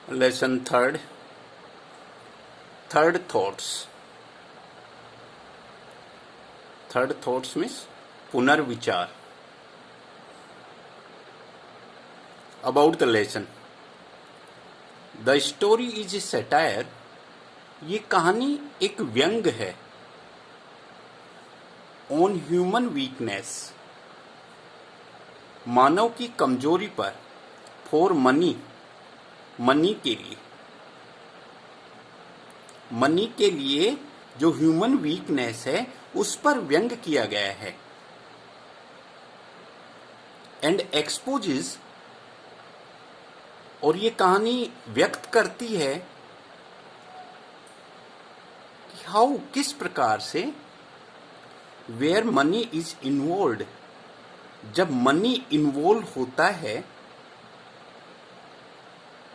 Lesson third thoughts means पुनर्विचार। About the lesson, the story is a satire. ये कहानी एक व्यंग है ऑन ह्यूमन वीकनेस, मानव की कमजोरी पर, फॉर मनी के लिए जो ह्यूमन वीकनेस है उस पर व्यंग किया गया है। एंड एक्सपोजेस, और ये कहानी व्यक्त करती है कि हाउ, किस प्रकार से, वेयर मनी इज इन्वॉल्व्ड, जब मनी इन्वॉल्व होता है,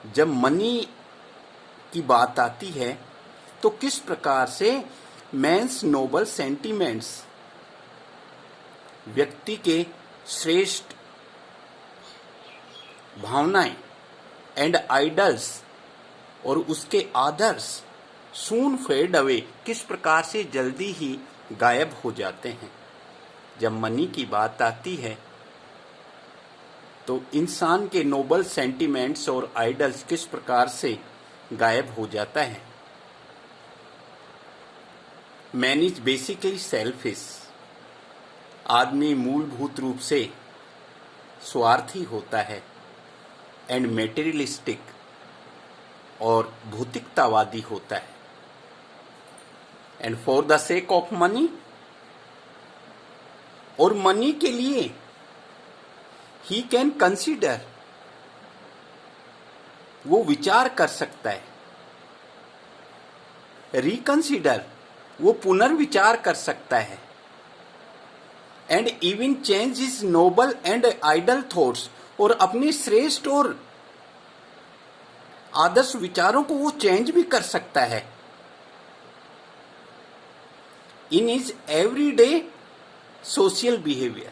जब मनी की बात आती है तो किस प्रकार से मैंस नोबल सेंटिमेंट्स, व्यक्ति के श्रेष्ठ भावनाएं, एंड आइडल्स, और उसके आदर्श, सून फेड अवे, किस प्रकार से जल्दी ही गायब हो जाते हैं। जब मनी की बात आती है तो इंसान के नोबल सेंटिमेंट्स और आइडल्स किस प्रकार से गायब हो जाता है। मैन इज बेसिकली सेल्फिश, आदमी मूलभूत रूप से स्वार्थी होता है। एंड मेटेरियलिस्टिक, और भौतिकतावादी होता है। And for the sake of money, और मनी के लिए ही कैन कंसीडर, वो विचार कर सकता है। रिकंसीडर, वो पुनर्विचार कर सकता है। And even change is noble and idol thoughts, और अपने श्रेष्ठ और आदर्श विचारों को वो चेंज भी कर सकता है। इन इज एवरीडे सोशल बिहेवियर,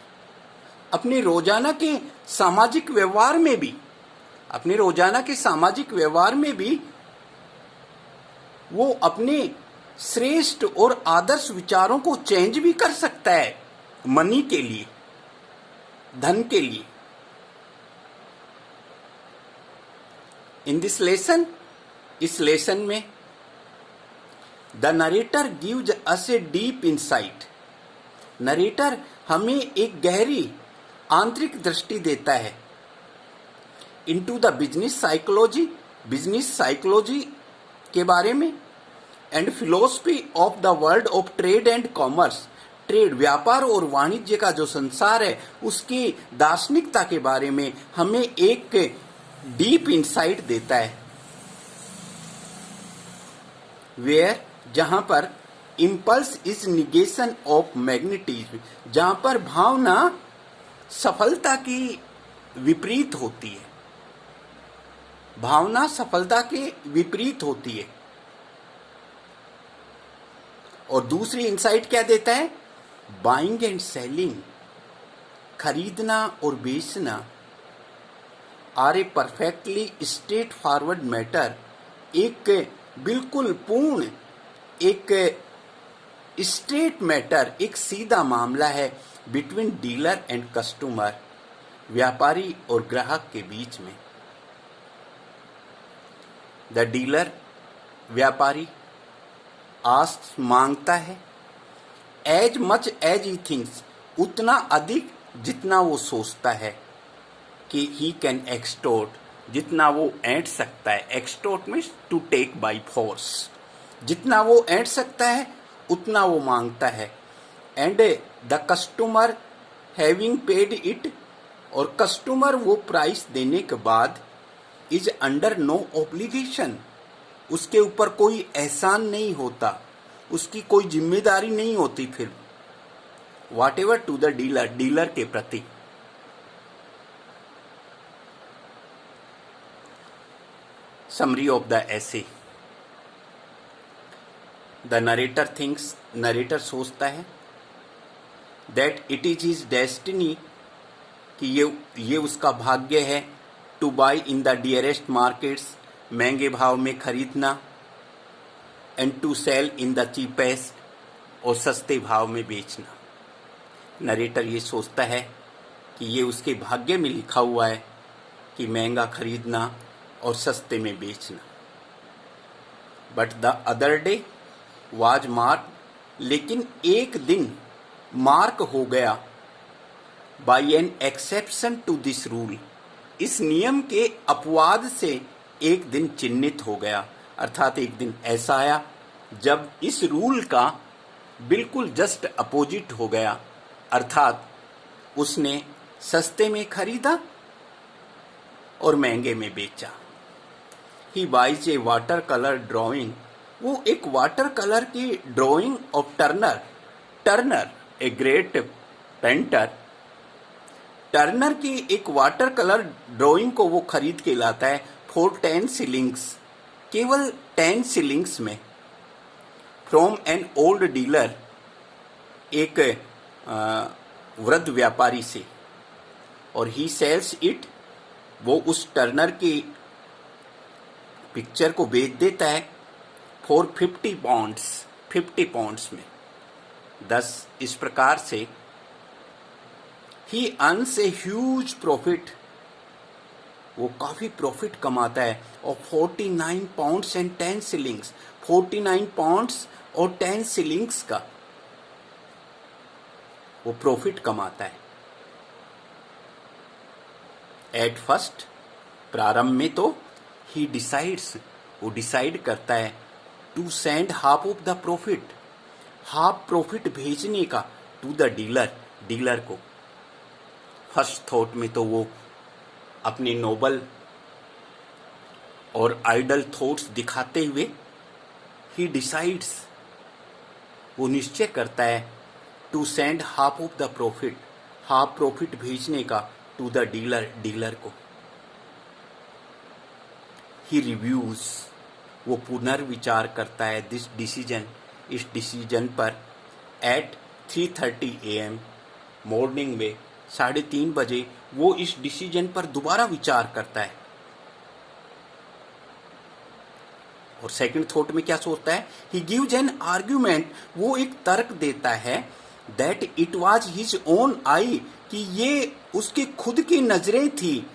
अपने रोजाना के सामाजिक व्यवहार में भी, वो अपने श्रेष्ठ और आदर्श विचारों को चेंज भी कर सकता है मनी के लिए, धन के लिए। इन दिस लेसन, इस लेसन में the narrator gives us a deep insight, narrator हमें एक गहरी आंतरिक दृष्टि देता है इनटू द बिजनेस साइकोलॉजी के बारे में, and philosophy of the world of trade and commerce, trade, व्यापार और वाणिज्य का जो संसार है उसकी दार्शनिकता के बारे में हमें एक डीप इंसाइट देता है। वेयर, जहां पर impulse is negation of magnetism, जहां पर भावना सफलता की विपरीत होती है, भावना सफलता के विपरीत होती है। और दूसरी इंसाइट क्या देता है? बाइंग एंड सेलिंग, खरीदना और बेचना, are a perfectly straight forward matter, एक बिल्कुल पूर्ण, एक स्ट्रेट मैटर, एक सीधा मामला है बिटवीन डीलर एंड कस्टमर, व्यापारी और ग्राहक के बीच में। द डीलर, व्यापारी, आस्क, मांगता है, as much as he thinks, उतना अधिक जितना वो सोचता है कि ही कैन एक्सटोर्ट, जितना वो ऐंठ सकता है। Extort means to take by force, जितना वो ऐंठ सकता है उतना वो मांगता है। And the customer having paid it, और कस्टमर वो प्राइस देने के बाद इज अंडर नो ऑब्लिगेशन, उसके ऊपर कोई एहसान नहीं होता, उसकी कोई जिम्मेदारी नहीं होती फिर whatever to the dealer, dealer के प्रति। Summary of the essay, the narrator thinks, narrator सोचता है, that it is his destiny, कि ये उसका भाग्य है, to buy in the dearest markets, महंगे भाव में खरीदना, and to sell in the cheapest, और सस्ते भाव में बेचना। नरेटर ये सोचता है कि ये उसके भाग्य में लिखा हुआ है कि महंगा खरीदना और सस्ते में बेचना। But the other day was Mark, लेकिन एक दिन मार्क हो गया by an exception to this rule, इस नियम के अपवाद से एक दिन चिन्हित हो गया। अर्थात एक दिन ऐसा आया जब इस रूल का बिल्कुल जस्ट अपोजिट हो गया, अर्थात उसने सस्ते में खरीदा और महंगे में बेचा। He buys a water colour drawing, वो एक वाटर कलर की drawing of Turner a great painter, Turner की एक वाटर कलर ड्राइंग को वो खरीद के लाता है फॉर 10 शिलिंग्स, केवल 10 शिलिंग्स में, फ्रॉम एन ओल्ड डीलर, एक वृद्ध व्यापारी से, और ही सेल्स इट, वो उस टर्नर की पिक्चर को बेच देता है फॉर 50 पाउंड्स में। 10 इस प्रकार से ही अर्न्स ए ह्यूज प्रॉफिट, वो काफी प्रॉफिट कमाता है, और 49 पाउंड्स एंड 10 शिलिंग्स, 49 पाउंड्स और 10 शिलिंग्स का वो प्रॉफिट कमाता है। एट फर्स्ट, प्रारंभ में तो ही डिसाइड्स, वो डिसाइड करता है to send half of the profit, half profit भेजने का टू द डीलर को। फर्स्ट थॉट में तो वो अपने नोबल और आइडल थॉट्स दिखाते हुए ही डिसाइड्स, वो निश्चय करता है to send half of the profit, half profit भेजने का टू द डीलर को। ही रिव्यूज, वो पुनर्विचार करता है दिस डिसीजन, इस डिसीजन पर, एट 3:30 AM मॉर्निंग में 3:30 बजे वो इस डिसीजन पर दोबारा विचार करता है। और सेकंड थॉट में क्या सोचता है, ही गिव्स एन आर्ग्यूमेंट, वो एक तर्क देता है that it was his own I, कि ये उसकी खुद की नजरें थी,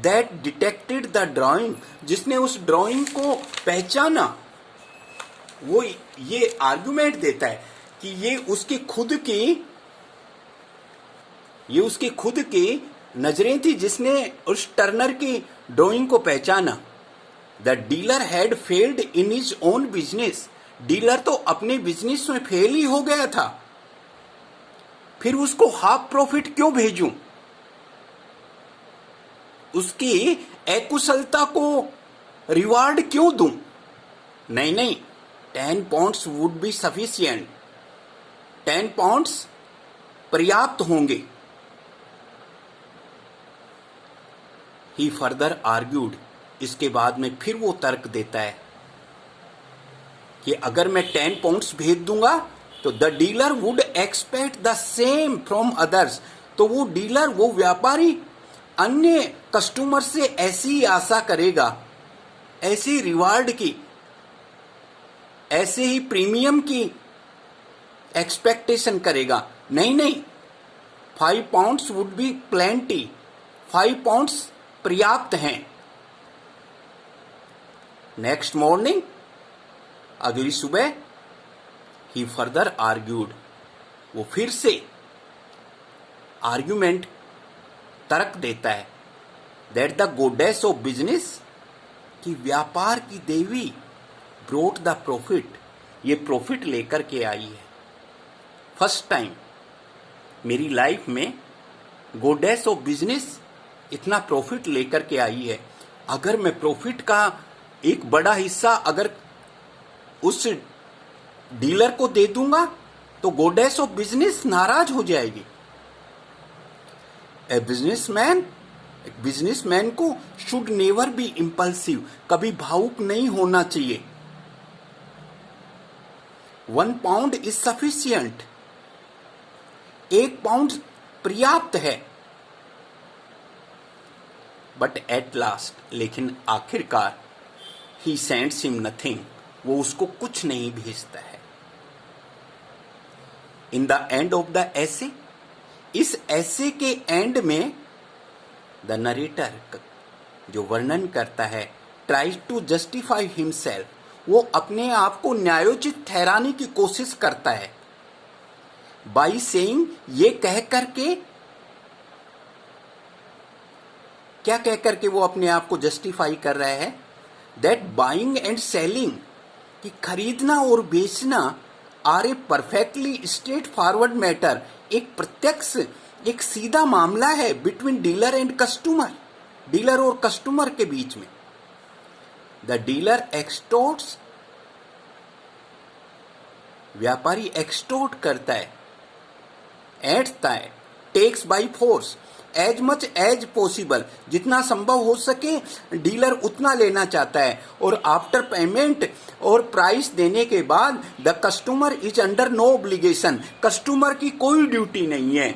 दैट डिटेक्टेड द ड्राइंग, जिसने उस ड्राइंग को पहचाना। वो ये आर्गुमेंट देता है कि ये उसकी खुद की नजरें थी जिसने उस टर्नर की ड्राइंग को पहचाना। The dealer had failed in his own business, dealer तो अपने बिजनेस में फेल ही हो गया था, फिर उसको हाफ प्रॉफिट क्यों भेजूं, उसकी अकुशलता को रिवार्ड क्यों दूं? नहीं, 10 pounds would be sufficient, 10 pounds पर्याप्त होंगे। ही फर्दर आर्ग्यूड, इसके बाद में फिर वो तर्क देता है कि अगर मैं 10 पाउंड्स भेज दूंगा तो the dealer would expect the same from others, तो वो डीलर, वो व्यापारी अन्य कस्टमर से ऐसी ही आशा करेगा, ऐसी रिवार्ड की, ऐसे ही प्रीमियम की एक्सपेक्टेशन करेगा। नहीं, 5 pounds would be plenty, 5 pounds पर्याप्त हैं। नेक्स्ट मॉर्निंग, अगली सुबह, ही फर्दर आर्ग्यूड, वो फिर से आर्ग्यूमेंट, तर्क देता है दैट द गोडेस ऑफ बिजनेस, कि व्यापार की देवी, ब्रोट द प्रॉफिट, ये प्रॉफिट लेकर के आई है। फर्स्ट टाइम मेरी लाइफ में गोडेस ऑफ बिजनेस इतना प्रॉफिट लेकर के आई है। अगर मैं प्रॉफिट का एक बड़ा हिस्सा अगर उस डीलर को दे दूंगा तो गोडेस ऑफ बिजनेस नाराज हो जाएगी। बिजनेसमैन को शुड नेवर बी इंपल्सिव, कभी भावुक नहीं होना चाहिए। 1 पाउंड इज सफिशियंट, 1 पाउंड पर्याप्त है। बट एट लास्ट, लेकिन आखिरकार ही सेंड्स हिम नथिंग, वो उसको कुछ नहीं भेजता है। In the end of the essay, इस ऐसे के एंड में द नरेटर, जो वर्णन करता है, ट्राइज टू जस्टिफाई हिमसेल्फ, वो अपने आप को न्यायोचित ठहराने की कोशिश करता है। बाई सेइंग, ये कह करके, क्या कह करके वो अपने आप को जस्टिफाई कर रहा है? दैट बाइंग एंड सेलिंग, कि खरीदना और बेचना are a perfectly straight forward matter, एक प्रत्यक्ष, एक सीधा मामला है between dealer and customer, dealer और कस्टमर के बीच में। द डीलर एक्सटोर्ट्स, व्यापारी एक्सटोर्ट करता है, ऐंठता है, takes by force, as much as possible, जितना संभव हो सके डीलर उतना लेना चाहता है, और आफ्टर पेमेंट और प्राइस देने के बाद the customer is under no obligation, customer की कोई ड्यूटी नहीं है